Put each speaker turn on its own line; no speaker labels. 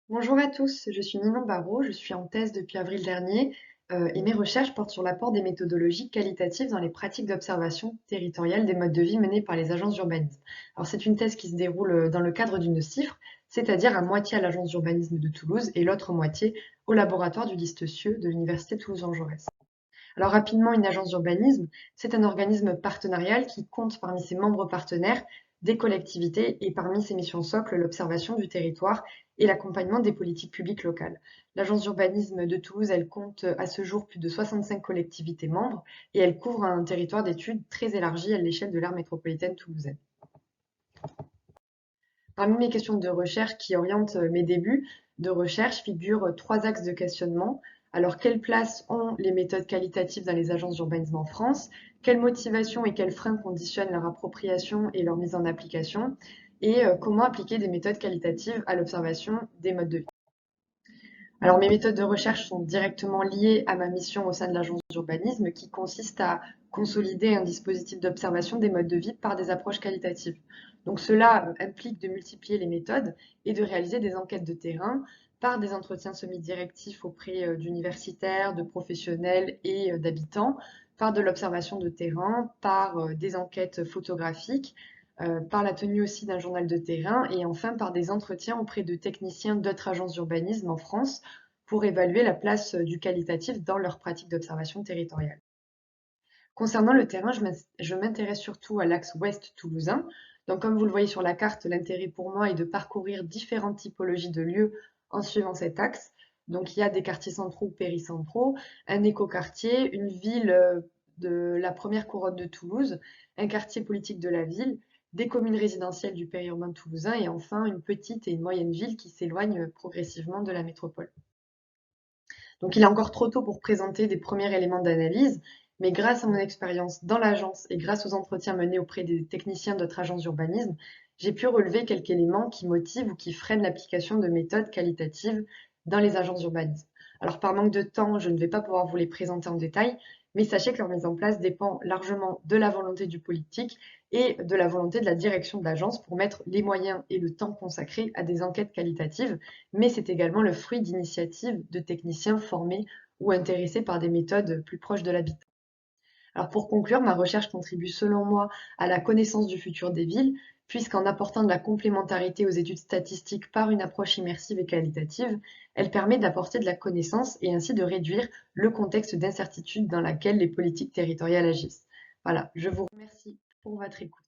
Bonjour à tous, je suis Ninon Barraud, je suis en thèse depuis avril dernier et mes recherches portent sur l'apport des méthodologies qualitatives dans les pratiques d'observation territoriale des modes de vie menés par les agences d'urbanisme. Alors c'est une thèse qui se déroule dans le cadre d'une CIFRE, c'est-à-dire à moitié à l'agence d'urbanisme de Toulouse et l'autre moitié au laboratoire du Listecieux de l'Université Toulouse-Jean-Jaurès. Alors rapidement, une agence d'urbanisme, c'est un organisme partenarial qui compte parmi ses membres partenaires des collectivités et parmi ses missions socles l'observation du territoire et l'accompagnement des politiques publiques locales. L'agence d'urbanisme de Toulouse, elle compte à ce jour plus de 65 collectivités membres et elle couvre un territoire d'études très élargi à l'échelle de l'aire métropolitaine toulousaine. Parmi mes questions de recherche qui orientent mes débuts de recherche figurent trois axes de questionnement. Alors, quelle place ont les méthodes qualitatives dans les agences d'urbanisme en France? Quelles motivations et quels freins conditionnent leur appropriation et leur mise en application? Et comment appliquer des méthodes qualitatives à l'observation des modes de vie? Alors, mes méthodes de recherche sont directement liées à ma mission au sein de l'agence d'urbanisme qui consiste à consolider un dispositif d'observation des modes de vie par des approches qualitatives. Donc, cela implique de multiplier les méthodes et de réaliser des enquêtes de terrain par des entretiens semi-directifs auprès d'universitaires, de professionnels et d'habitants, par de l'observation de terrain, par des enquêtes photographiques, par la tenue aussi d'un journal de terrain et enfin par des entretiens auprès de techniciens d'autres agences d'urbanisme en France pour évaluer la place du qualitatif dans leur pratique d'observation territoriale. Concernant le terrain, je m'intéresse surtout à l'axe ouest toulousain. Donc, comme vous le voyez sur la carte, l'intérêt pour moi est de parcourir différentes typologies de lieux en suivant cet axe. Donc, il y a des quartiers centraux ou péricentraux, un écoquartier, une ville de la première couronne de Toulouse, un quartier politique de la ville, des communes résidentielles du périurbain toulousain et enfin une petite et une moyenne ville qui s'éloignent progressivement de la métropole. Donc il est encore trop tôt pour présenter des premiers éléments d'analyse, mais grâce à mon expérience dans l'agence et grâce aux entretiens menés auprès des techniciens de notre agence d'urbanisme, j'ai pu relever quelques éléments qui motivent ou qui freinent l'application de méthodes qualitatives dans les agences d'urbanisme. Alors par manque de temps, je ne vais pas pouvoir vous les présenter en détail, mais sachez que leur mise en place dépend largement de la volonté du politique et de la volonté de la direction de l'agence pour mettre les moyens et le temps consacrés à des enquêtes qualitatives, mais c'est également le fruit d'initiatives de techniciens formés ou intéressés par des méthodes plus proches de l'habitat. Alors pour conclure, ma recherche contribue selon moi à la connaissance du futur des villes, puisqu'en apportant de la complémentarité aux études statistiques par une approche immersive et qualitative, elle permet d'apporter de la connaissance et ainsi de réduire le contexte d'incertitude dans lequel les politiques territoriales agissent. Voilà, je vous remercie pour votre écoute.